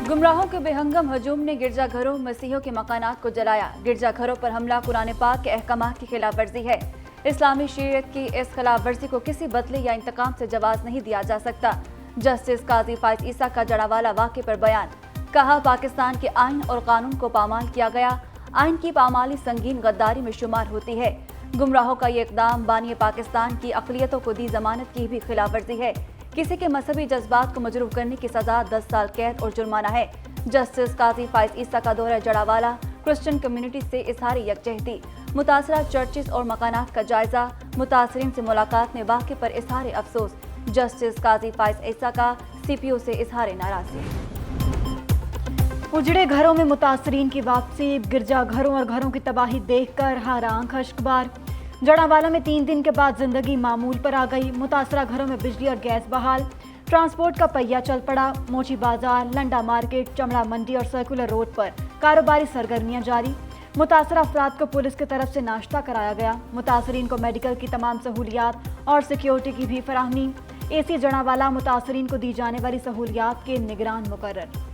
गुमराहों के बेहंगम हजूम ने गिरजा घरों मसीहों के मकानात को जलाया। गिरजा घरों पर हमला कुरान पाक के अहकामात की खिलाफ वर्जी है। इस्लामी शरीयत की इस खिलाफ वर्जी को किसी बदले या इंतकाम से जवाब नहीं दिया जा सकता। जस्टिस काजी फाइज ईसा का जड़ावाला वाक़े पर बयान। कहा, पाकिस्तान के आइन और कानून को पामाल किया गया। आइन की पामाली संगीन गद्दारी में शुमार होती है। गुमराहों का ये इकदाम बानी पाकिस्तान की अक़लियतों को दी जमानत की भी खिलाफ वर्जी है। किसी के मजहबी जज्बात को मजरूह करने की सजा 10 साल कैद और जुर्माना है। जस्टिस काजी फाइज ईसा का दौरा जड़ावाला, क्रिश्चियन कम्युनिटी से इजहार यकजहती। मुतासरा चर्चिस और मकानात का जायजा, मुतासरीन से मुलाकात में वाक़े पर इजहार अफसोस। जस्टिस काजी फाइज ईसा का CPO से इजहार नाराज़गी। उजड़े घरों में मुतासरीन की वापसी, गिरजा घरों और घरों की तबाही देखकर हर आंख अश्कबार। जड़ावाला में 3 दिन के बाद जिंदगी मामूल पर आ गई। मुतासरा घरों में बिजली और गैस बहाल। ट्रांसपोर्ट का पहिया चल पड़ा। मोची बाजार, लंडा मार्केट, चमड़ा मंडी और सर्कुलर रोड पर कारोबारी सरगर्मियां जारी। मुतासरा अफराद को पुलिस की तरफ से नाश्ता कराया गया। मुतासरीन को मेडिकल की तमाम सहूलियात और सिक्योरिटी की भी फराहमी। AC जड़ावाला मुतासरीन को दी जाने वाली सहूलियात के निगरान मुकर्रर।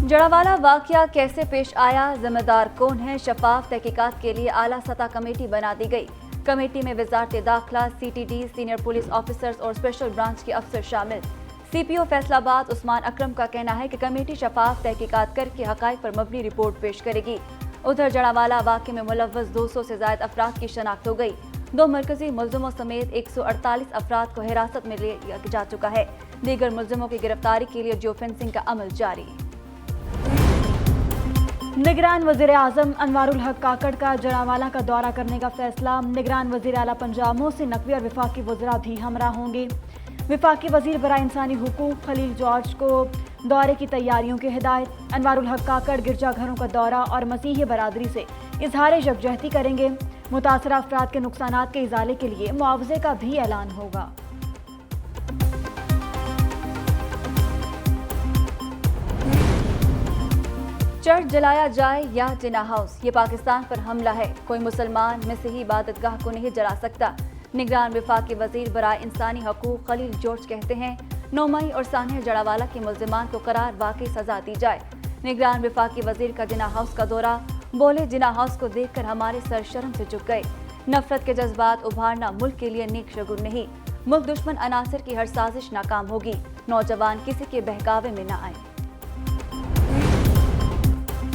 जड़ावाला वाक़या कैसे पेश आया, जिम्मेदार कौन है, शफाफ तहकीकात के लिए आला सतह कमेटी बना दी गई। कमेटी में वजारत दाखिला, CTD, सीनियर पुलिस ऑफिसर्स और स्पेशल ब्रांच के अफसर शामिल। CPO फैसलाबाद उस्मान अकरम का कहना है कि कमेटी शफाफ तहकीकात करके हक़ाइक़ पर मबनी रिपोर्ट पेश करेगी। उधर जड़ावाला वाक़े में मुलव्वस 200 से ज़ायद अफराद की शनाख्त हो गई। 2 मरकजी मुल्ज़िमों समेत 148 अफराद को हिरासत में लिया जा चुका है। दीगर मुल्ज़िमों की गिरफ्तारी के लिए जियो फेंसिंग का अमल जारी। निगरान वज़ीर आज़म अनवारुल हक काकड़ का जड़ावाला का दौरा करने का फैसला। निगरान वज़ीर आला पंजाब मोहसिन नकवी और वफाकी वज़रा भी हमरा होंगे। वफाकी वज़ीर बराए इंसानी हुकूक खलील जॉर्ज को दौरे की तैयारियों की हिदायत। अनवारुल हक काकड़ गिरजा घरों का दौरा और मसीही बरादरी से इजहार यकजहती करेंगे। मुतासरा अफराद के नुकसानात के इजाले के लिए मुआवजे का भी ऐलान होगा। चर्च जलाया जाए या जिना हाउस, ये पाकिस्तान पर हमला है। कोई मुसलमान मसीही इबादतगाह को नहीं जला सकता। निगरान वफाकी वज़ीर बराए इंसानी हकूक खलील जॉर्ज कहते हैं, 9 मई और सानिया जड़ावाला के मुल्ज़िमान को करार वाकई सजा दी जाए। निगरान वफाकी वज़ीर का जिना हाउस का दौरा। बोले, जिना हाउस को देखकर हमारे सर शर्म से झुक गए। नफरत के जज्बात उभारना मुल्क के लिए नेक शगुन नहीं। मुल्क दुश्मन अनासर की हर साजिश नाकाम होगी। नौजवान किसी के बहकावे में न आए।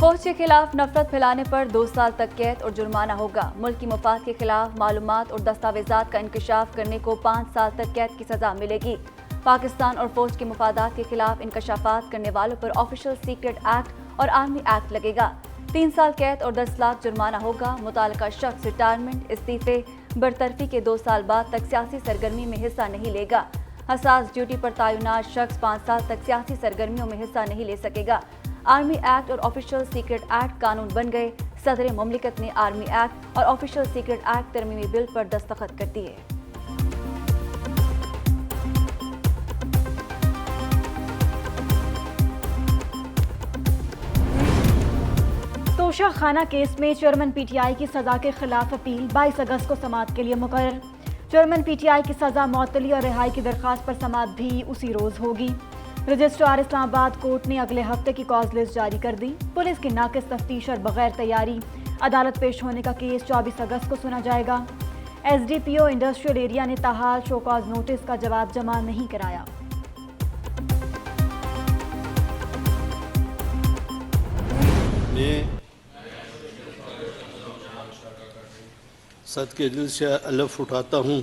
फौज के खिलाफ नफरत फैलाने पर 2 साल तक कैद और जुर्माना होगा। मुल्क की मफाद के खिलाफ मालूमात और दस्तावेजात का इंकशाफ करने को 5 साल तक कैद की सजा मिलेगी। पाकिस्तान और फौज के मफादात के खिलाफ इंकशाफात करने वालों पर ऑफिशियल सीक्रेट एक्ट और आर्मी एक्ट लगेगा। 3 साल कैद और 10 लाख जुर्माना होगा। मुताल्लिका शख्स रिटायरमेंट, इस्तीफे, बरतरफी के 2 साल बाद तक सियासी सरगर्मी में हिस्सा नहीं लेगा। हसास ड्यूटी पर तैनात शख्स 5 साल तक सियासी सरगर्मियों में हिस्सा नहीं ले सकेगा। आर्मी एक्ट और ऑफिशियल सीक्रेट एक्ट कानून बन गए। सदर मुमलिकत ने आर्मी एक्ट और ऑफिशियल सीक्रेट एक्ट तरमीमी बिल पर दस्तखत कर दिए। तोशा खाना केस में चेयरमैन PTI की सजा के खिलाफ अपील 22 अगस्त को समाअत के लिए मुकर्रर। चेयरमैन PTI की सजा मुअत्तली और रिहाई की दरख्वास्त पर समाअत भी उसी रोज होगी। रजिस्ट्रार इस्लामाबाद कोर्ट ने अगले हफ्ते की कॉज लिस्ट जारी कर दी। पुलिस की नाकिस तफ्तीश और बगैर तैयारी अदालत पेश होने का केस 24 अगस्त को सुना जाएगा। SDPO इंडस्ट्रियल एरिया ने ताहाल शो कॉज नोटिस का जवाब जमा नहीं कराया। मैं सदके दिल से अलफ उठाता हूँ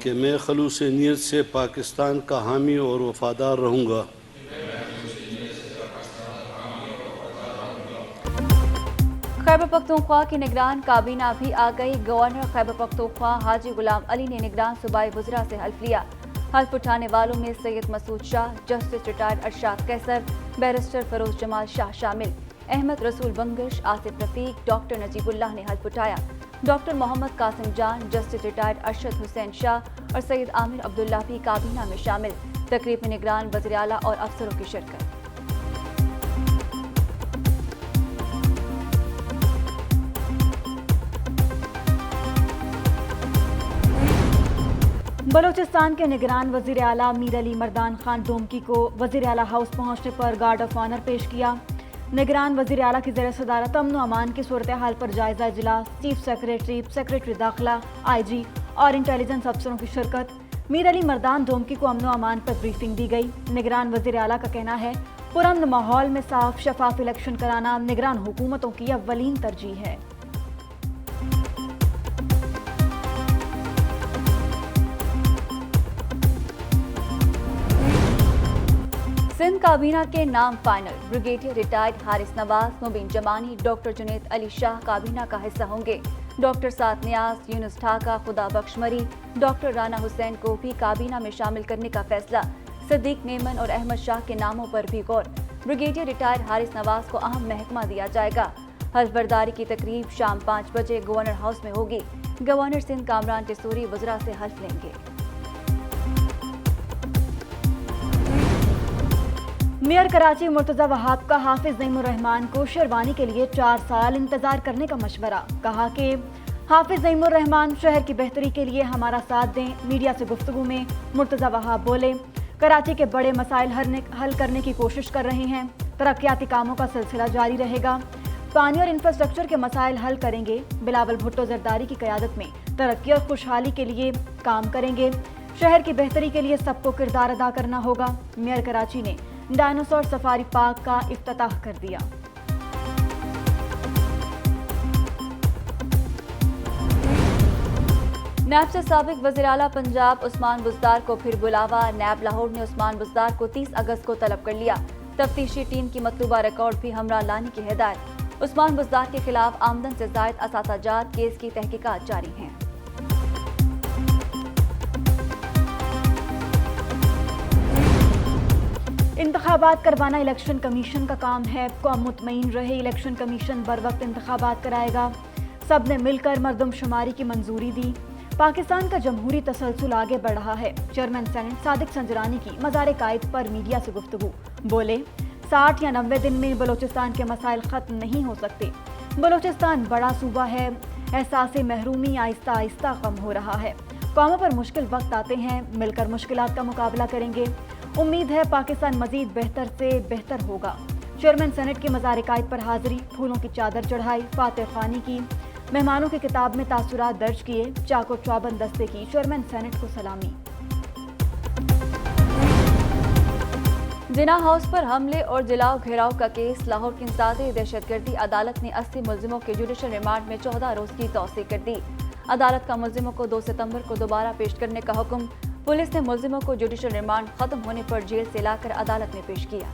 कि मैं खलूस नीयत से पाकिस्तान का हामी और वफादार रहूँगा। खैबर पख्तूनख्वा की निगरान काबीना भी आ गई। गवर्नर खैबर पख्तूनख्वा हाजी गुलाम अली ने निगरान सूबाई वज़रा से हल्फ लिया। हल्फ उठाने वालों में सैयद मसूद शाह, जस्टिस रिटायर्ड अरशाद कैसर, बैरिस्टर फरोज जमाल शाह शामिल। अहमद रसूल बंगश, आसिफ रफीक, डॉक्टर नजीबुल्लाह ने हल्फ उठाया। डॉक्टर मोहम्मद कासिम जान, जस्टिस रिटायर्ड अरशद हुसैन शाह और सैयद आमिर अब्दुल्ला भी काबीना में शामिल। तकरीब में निगरान वज़ीर आला और अफसरों की शिरकत। बलूचिस्तान के निगरान वज़ीर आला मीर अली मर्दान खान डोमकी को वज़ीर आला हाउस पहुंचने पर गार्ड ऑफ ऑनर पेश किया। निगरान वज़ीर आला की ज़ेर सदारत अमन व अमान की सूरत हाल पर जायज़ा इजलास, चीफ सेक्रेटरी, सेक्रेटरी दाखिला, IG और इंटेलिजेंस अफसरों की शिरकत। मीर अली मर्दान डोमकी को अमन व अमान पर ब्रीफिंग दी गई। निगरान वज़ीर आला का कहना है पुरअमन माहौल में साफ शफाफ इलेक्शन कराना निगरान हुकूमतों की अव्वलीन तरजीह है। सिंध काबीना के नाम final. Brigadier retired Haris Nawaz, Mubeen Zamani, doctor Junaid Ali Shah काबीना का हिस्सा होंगे। डॉक्टर साद नियाज, यूनुस ढाका, खुदा बख्श मरी, डॉक्टर राना हुसैन को भी काबीना में शामिल करने का फैसला। सिद्दीक मेमन और अहमद शाह के नामों पर भी गौर। ब्रिगेडियर रिटायर्ड हारिस नवाज को अहम महकमा दिया जाएगा। हल्फ बर्दारी की तकरीब शाम 5 बजे गवर्नर हाउस में होगी। गवर्नर सिंध कामरान टिसूरी वज़रा से हल्फ लेंगे। मेयर कराची मुर्तज़ा वहाब का हाफिज नईमुर रहमान को शेरवानी के लिए 4 साल इंतजार करने का मशवरा। कहा कि हाफिज नईमुर रहमान शहर की बेहतरी के लिए हमारा साथ दें। मीडिया से गुफ्तगू में मुर्तज़ा वहाब बोले, कराची के बड़े मसाइल हल करने की कोशिश कर रहे हैं। तरक्याती कामों का सिलसिला जारी रहेगा। पानी और इंफ्रास्ट्रक्चर के मसाइल हल करेंगे। बिलावल भुट्टो जरदारी की क़यादत में तरक्की और खुशहाली के लिए काम करेंगे। शहर की बेहतरी के लिए सबको किरदार अदा करना होगा। मेयर कराची ने डायनासोर सफारी पार्क का इफ्तिताह कर दिया। नैब से साबिक वज़ीर आला पंजाब उस्मान बुज़दार को फिर बुलावा। नैब लाहौर ने उस्मान बुज़दार को 30 अगस्त को तलब कर लिया। तफ्तीशी टीम की मतलूबा रिकॉर्ड भी हमरा लाने की हिदायत। उस्मान बुज़दार के खिलाफ आमदन से ज़ायद असासाजात केस की तहकीकात जारी हैं। इंतखाबात करवाना इलेक्शन कमीशन का काम है। कौम मुतमईन रहे, इलेक्शन कमीशन बर वक्त इंतखाबात कराएगा। सब ने मिलकर मरदमशुमारी की मंजूरी दी। पाकिस्तान का जमहूरी तसलसल आगे बढ़ रहा है। चेयरमैन सेनेट सादिक संजरानी की मज़ार कायद पर मीडिया से गुफ्तगू। बोले, 60 या 90 दिन में बलूचिस्तान के मसाइल ख़त्म नहीं हो सकते। बलूचिस्तान बड़ा सूबा है। एहसास महरूमी आहिस्ता आहिस्ता कम हो रहा है। कौमों पर मुश्किल वक्त आते हैं, मिलकर मुश्किलात का मुकाबला करेंगे। उम्मीद है पाकिस्तान मजीद बेहतर से बेहतर होगा। चेयरमैन सेनेट की मज़ार कायद पर हाजिरी, फूलों की चादर चढ़ाई, फातह ख़्वानी की, मेहमानों की किताब में तासुरात दर्ज किए, चाको चौबंद दस्ते की चेयरमैन सेनेट को सलामी। जिना हाउस पर हमले और जलाओ घेराव का केस। लाहौर की इंसदादे दहशतगर्दी अदालत ने 80 मुलजिमों के जुडिशल रिमांड में 14 रोज की तौसीक कर दी। अदालत का मुलजिमों को 2 सितंबर को दोबारा पेश करने का हुक्म। पुलिस ने मुलजिमों को जुडिशल रिमांड खत्म होने पर जेल से लाकर अदालत में पेश किया।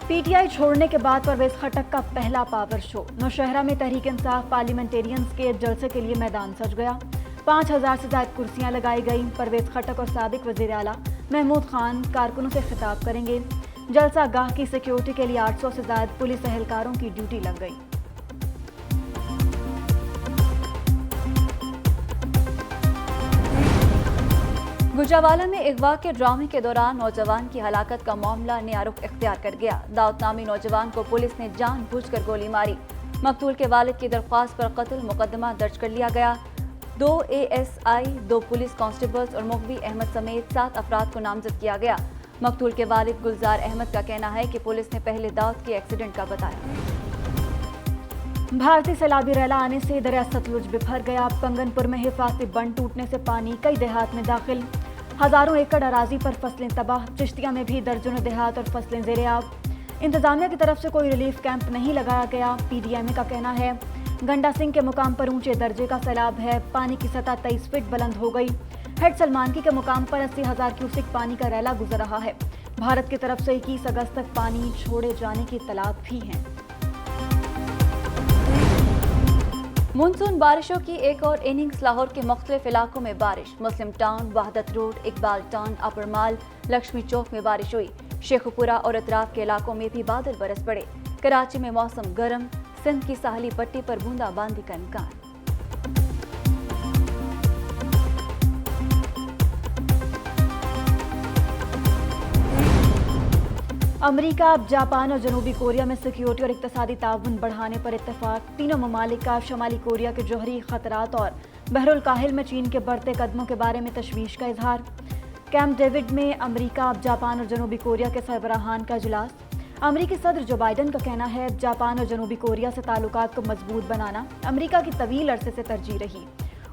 PTI छोड़ने के बाद परवेज खटक का पहला पावर शो। नौशहरा में तहरीक इंसाफ पार्लियामेंटेरियंस के जलसे के लिए मैदान सज गया। 5000 से ज्यादा कुर्सियां लगाई गई। परवेज खटक और साबिक वजीर आला महमूद खान कारकुनों से खिताब करेंगे। जलसा गाह की सिक्योरिटी के लिए 800 से ज्यादा पुलिस एहलकारों की ड्यूटी लग गई। गुजरावाला में अगवा के ड्रामे के दौरान नौजवान की हलाकत का मामला नया रुख इख्तियार कर गया। दाऊद नामी नौजवान को पुलिस ने जानबूझकर गोली मारी। मकतूल के वालिद की दरख्वास्त पर कत्ल मुकदमा दर्ज कर लिया गया। 2 ASI, 2 पुलिस कांस्टेबल्स और मुखबी अहमद समेत 7 अफराद को नामजद किया गया। मकतूल के वालिद गुलजार अहमद का कहना है कि पुलिस ने पहले दाऊद के एक्सीडेंट का बताया। भारतीय सैलाबी रैला आने से दरिया सतलुज बिफर गया। कंगनपुर में हिफाजती बंद टूटने से पानी कई देहात में दाखिल। हजारों एकड़ अराजी पर फसलें तबाह। चिश्तिया में भी दर्जनों देहात और फसलें ज़ेरे आब। इंतजामिया की तरफ से कोई रिलीफ कैंप नहीं लगाया गया। PDMA का कहना है गंडा सिंह के मुकाम पर ऊंचे दर्जे का सैलाब है। पानी की सतह 23 फीट बुलंद हो गई। हेड सलमानकी के मुकाम पर 80,000 क्यूसिक पानी का रैला गुजर रहा है। भारत की तरफ से 21 अगस्त तक पानी छोड़े जाने की इत्तलात भी हैं। मानसून बारिशों की एक और इनिंग्स। लाहौर के मुख्तलिफ इलाकों में बारिश। मुस्लिम टाउन, वहदत रोड, इकबाल टाउन, अपर माल, लक्ष्मी चौक में बारिश हुई। शेखुपुरा और अतराफ के इलाकों में भी बादल बरस पड़े। कराची में मौसम गर्म। सिंध की साहली पट्टी पर बूंदाबांदी का इम्कान। امریکہ جاپان اور جنوبی کوریا میں سیکیورٹی اور اقتصادی تعاون بڑھانے پر اتفاق۔ تینوں ممالک کا شمالی کوریا کے جوہری خطرات اور بحر الکاہل میں چین کے بڑھتے قدموں کے بارے میں تشویش کا اظہار۔ کیمپ ڈیوڈ میں امریکہ جاپان اور جنوبی کوریا کے سربراہان کا اجلاس۔ امریکی صدر جو بائیڈن کا کہنا ہے جاپان اور جنوبی کوریا سے تعلقات کو مضبوط بنانا امریکہ کی طویل عرصے سے ترجیح رہی۔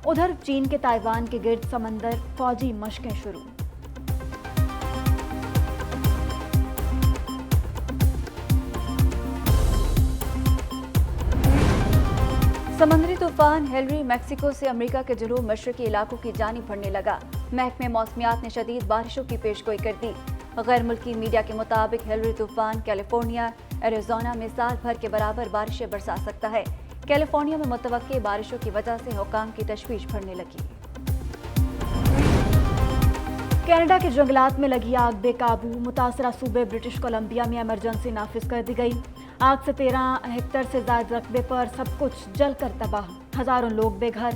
ادھر چین کے تائیوان کے گرد سمندر فوجی مشقیں شروع۔ سمندری طوفان ہیلری میکسیکو سے امریکہ کے جنوب مشرقی علاقوں کی جانب بڑھنے لگا۔ محکمہ موسمیات نے شدید بارشوں کی پیشگوئی کر دی۔ غیر ملکی میڈیا کے مطابق ہیلری طوفان کیلیفورنیا، ایریزونا میں سال بھر کے برابر بارشیں برسا سکتا ہے۔ کیلیفورنیا میں متوقع بارشوں کی وجہ سے حکام کی تشویش بڑھنے لگی۔ کینیڈا کے جنگلات میں لگی آگ بے قابو، متاثرہ صوبے برٹش کولمبیا میں ایمرجنسی نافذ کر دی گئی۔ آگ سے 13 ہیکٹر سے زائد رقبے پر سب کچھ جل کر تباہ، ہزاروں لوگ بے گھر۔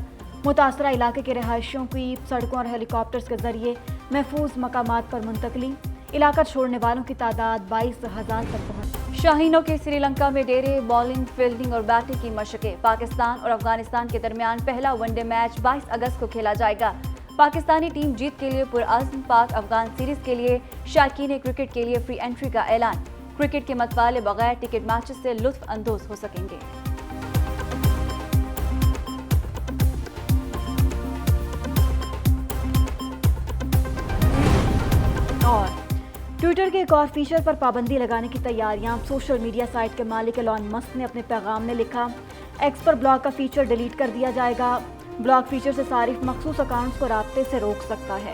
متاثرہ علاقے کے رہائشیوں کی سڑکوں اور ہیلی کاپٹرز کے ذریعے محفوظ مقامات پر منتقلی۔ علاقہ چھوڑنے والوں کی تعداد 22,000 تک پہنچ۔ شاہینوں کے سری لنکا میں ڈیرے، بالنگ، فیلڈنگ اور بیٹنگ کی مشقیں۔ پاکستان اور افغانستان کے درمیان پہلا ون ڈے میچ 22 اگست کو کھیلا جائے گا۔ پاکستانی ٹیم جیت کے لیے پرعزم۔ پاک افغان سیریز کے لیے شائقین کرکٹ کے لیے فری انٹری کا اعلان۔ کرکٹ کے متوالے بغیر ٹکٹ میچز سے لطف اندوز ہو سکیں گے۔ اور ٹویٹر کے ایک اور فیچر پر پابندی لگانے کی تیاریاں۔ سوشل میڈیا سائٹ کے مالک ایلون مسک نے اپنے پیغام میں لکھا، ایکس پر بلاک کا فیچر ڈیلیٹ کر دیا جائے گا۔ بلاک فیچر سے صارف مخصوص اکاؤنٹس کو رابطے سے روک سکتا ہے۔